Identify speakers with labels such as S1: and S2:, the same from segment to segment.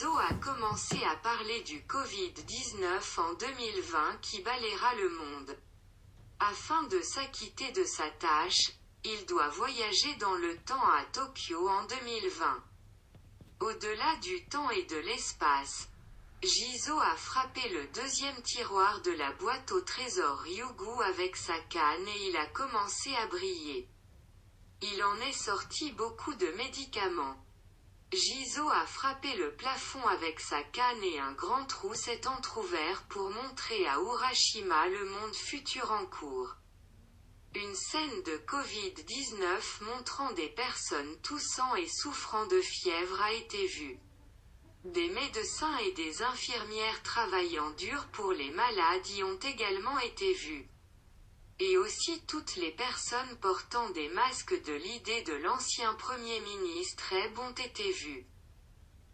S1: Jizo a commencé à parler du Covid-19 en 2020 qui balayera le monde. Afin de s'acquitter de sa tâche, il doit voyager dans le temps à Tokyo en 2020. Au-delà du temps et de l'espace, Jizo a frappé le deuxième tiroir de la boîte au trésor Ryugu avec sa canne et il a commencé à briller. Il en est sorti beaucoup de médicaments. Jizo a frappé le plafond avec sa canne et un grand trou s'est entrouvert pour montrer à Urashima le monde futur en cours. Une scène de Covid-19 montrant des personnes toussant et souffrant de fièvre a été vue. Des médecins et des infirmières travaillant dur pour les malades y ont également été vus. Et aussi toutes les personnes portant des masques de l'idée de l'ancien Premier ministre Abe ont été vues.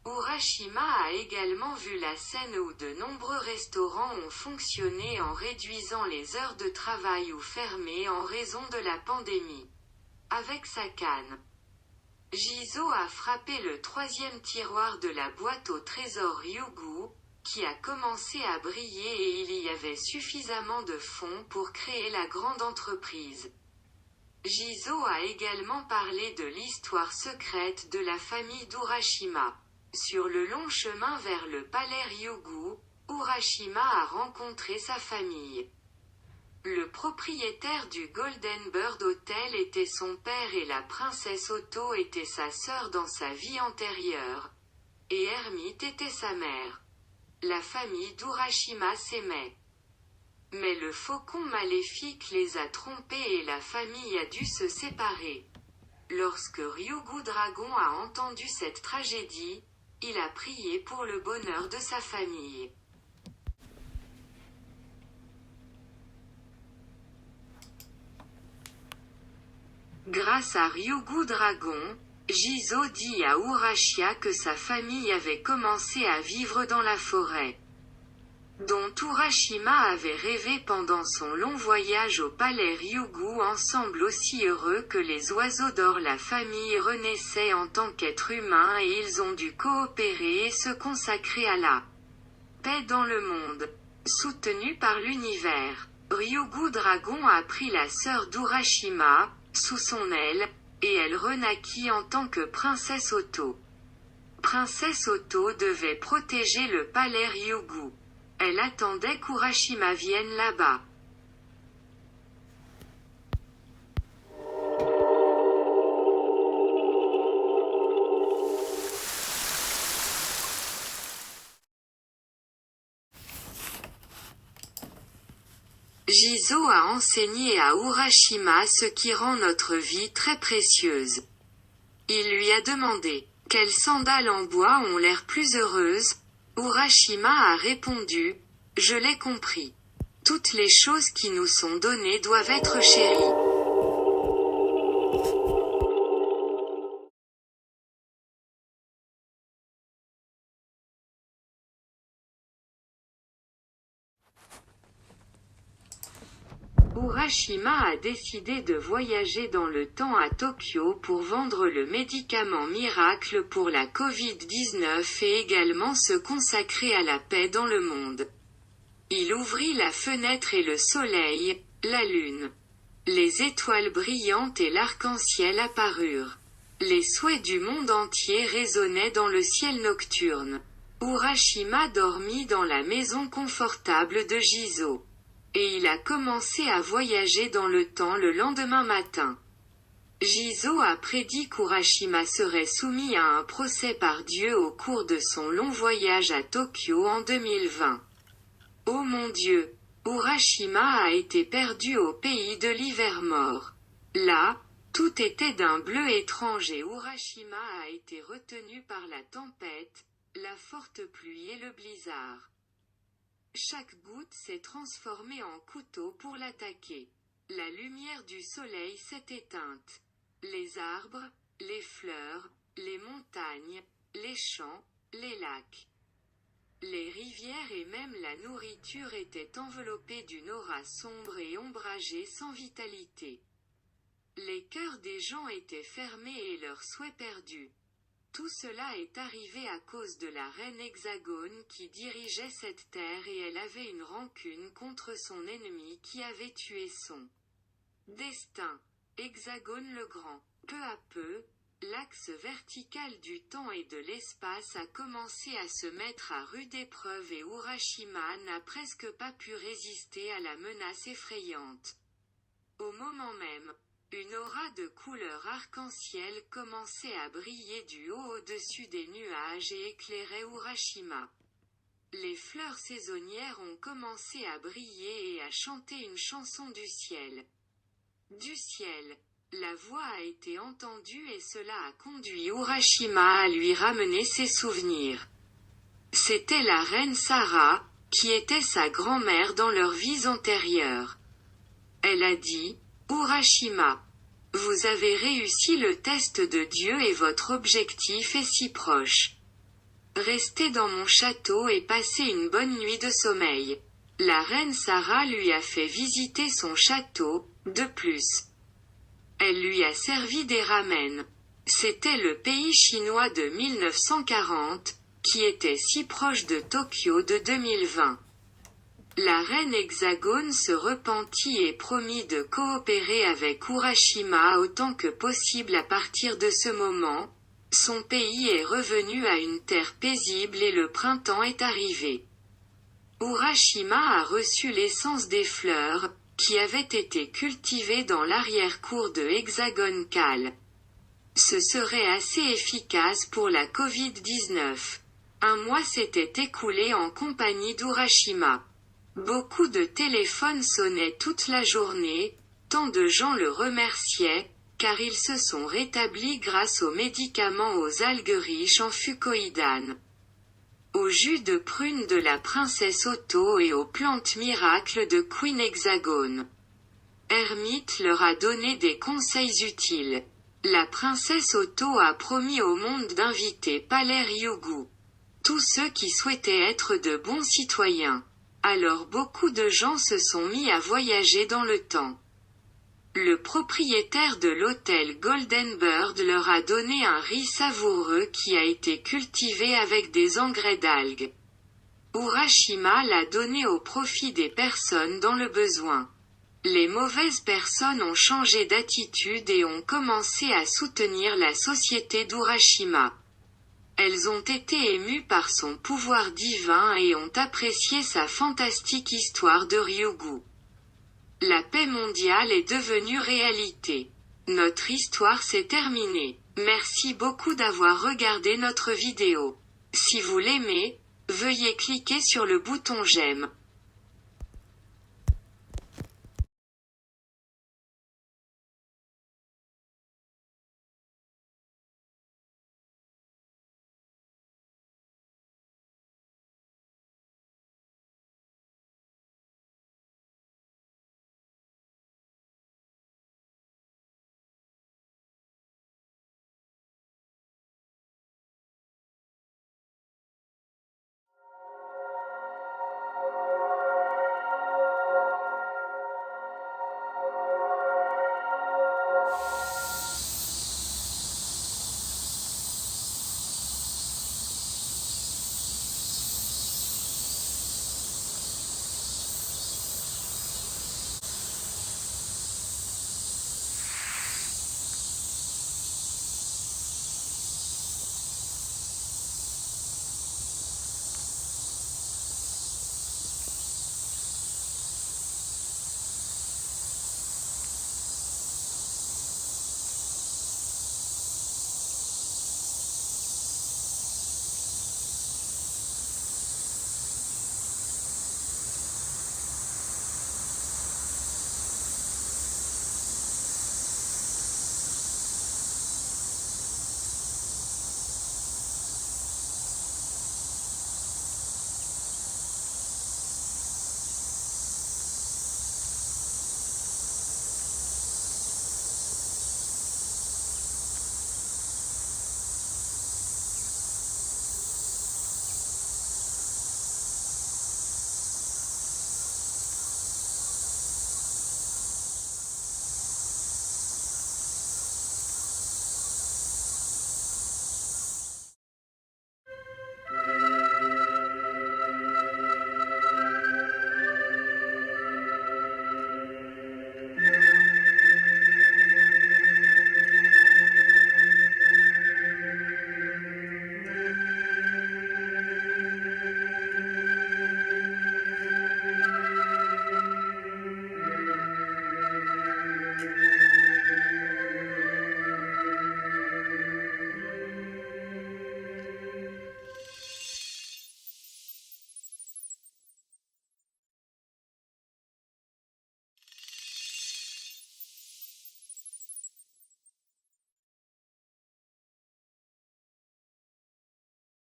S1: Urashima a également vu la scène où de nombreux restaurants ont fonctionné en réduisant les heures de travail ou fermés en raison de la pandémie. Avec sa canne, Jizo a frappé le troisième tiroir de la boîte au trésor Ryugu, qui a commencé à briller et il y avait suffisamment de fonds pour créer la grande entreprise. Jizo a également parlé de l'histoire secrète de la famille d'Urashima. Sur le long chemin vers le palais Ryugu, Urashima a rencontré sa famille. Le propriétaire du Golden Bird Hotel était son père et la princesse Otto était sa sœur dans sa vie antérieure. Et Hermite était sa mère. La famille d'Urashima s'aimait. Mais le faucon maléfique les a trompés et la famille a dû se séparer. Lorsque Ryugu Dragon a entendu cette tragédie, il a prié pour le bonheur de sa famille. Grâce à Ryugu Dragon, Jizo dit à Urashia que sa famille avait commencé à vivre dans la forêt, dont Urashima avait rêvé pendant son long voyage au palais Ryugu ensemble aussi heureux que les oiseaux d'or. La famille renaissait en tant qu'être humain et ils ont dû coopérer et se consacrer à la paix dans le monde. Soutenu par l'univers, Ryugu Dragon a pris la sœur d'Urashima, sous son aile, et elle renaquit en tant que princesse Otto. Princesse Otto devait protéger le palais Ryugu. Elle attendait qu'Urashima vienne là-bas. Jizo a enseigné à Urashima ce qui rend notre vie très précieuse. Il lui a demandé « Quelles sandales en bois ont l'air plus heureuses ?» Urashima a répondu « Je l'ai compris. Toutes les choses qui nous sont données doivent être chéries. » Urashima a décidé de voyager dans le temps à Tokyo pour vendre le médicament miracle pour la Covid-19 et également se consacrer à la paix dans le monde. Il ouvrit la fenêtre et le soleil, la lune, les étoiles brillantes et l'arc-en-ciel apparurent. Les souhaits du monde entier résonnaient dans le ciel nocturne. Urashima dormit dans la maison confortable de Jizo. Et il a commencé à voyager dans le temps le lendemain matin. Jizo a prédit qu'Urashima serait soumis à un procès par Dieu au cours de son long voyage à Tokyo en 2020. Oh mon Dieu! Urashima a été perdu au pays de l'hiver mort. Là, tout était d'un bleu étrange et Urashima a été retenu par la tempête, la forte pluie et le blizzard. Chaque goutte s'est transformée en couteau pour l'attaquer. La lumière du soleil s'est éteinte. Les arbres, les fleurs, les montagnes, les champs, les lacs, les rivières et même la nourriture étaient enveloppés d'une aura sombre et ombragée sans vitalité. Les cœurs des gens étaient fermés et leurs souhaits perdus. Tout cela est arrivé à cause de la reine Hexagone qui dirigeait cette terre et elle avait une rancune contre son ennemi qui avait tué son destin. Hexagone le Grand. Peu à peu, l'axe vertical du temps et de l'espace a commencé à se mettre à rude épreuve et Urashima n'a presque pas pu résister à la menace effrayante. Au moment même, une aura de couleur arc-en-ciel commençait à briller du haut au-dessus des nuages et éclairait Urashima. Les fleurs saisonnières ont commencé à briller et à chanter une chanson du ciel. Du ciel, la voix a été entendue et cela a conduit Urashima à lui ramener ses souvenirs. C'était la reine Sarah, qui était sa grand-mère dans leurs vies antérieures. Elle a dit, « Urashima, vous avez réussi le test de Dieu et votre objectif est si proche. Restez dans mon château et passez une bonne nuit de sommeil. » La reine Sarah lui a fait visiter son château, de plus. Elle lui a servi des ramen. C'était le pays chinois de 1940, qui était si proche de Tokyo de 2020. La reine Hexagone se repentit et promit de coopérer avec Urashima autant que possible à partir de ce moment. Son pays est revenu à une terre paisible et le printemps est arrivé. Urashima a reçu l'essence des fleurs, qui avait été cultivée dans l'arrière-cour de Hexagone Cal. Ce serait assez efficace pour la Covid-19. Un mois s'était écoulé en compagnie d'Urashima. Beaucoup de téléphones sonnaient toute la journée, tant de gens le remerciaient, car ils se sont rétablis grâce aux médicaments aux algues riches en fucoïdane, au jus de prune de la princesse Otto et aux plantes miracles de Queen Hexagone. Hermite leur a donné des conseils utiles. La princesse Otto a promis au monde d'inviter Palais Ryugu. Tous ceux qui souhaitaient être de bons citoyens. Alors beaucoup de gens se sont mis à voyager dans le temps. Le propriétaire de l'hôtel Golden Bird leur a donné un riz savoureux qui a été cultivé avec des engrais d'algues. Urashima l'a donné au profit des personnes dans le besoin. Les mauvaises personnes ont changé d'attitude et ont commencé à soutenir la société d'Urashima. Elles ont été émues par son pouvoir divin et ont apprécié sa fantastique histoire de Ryugu. La paix mondiale est devenue réalité. Notre histoire s'est terminée. Merci beaucoup d'avoir regardé notre vidéo. Si vous l'aimez, veuillez cliquer sur le bouton j'aime.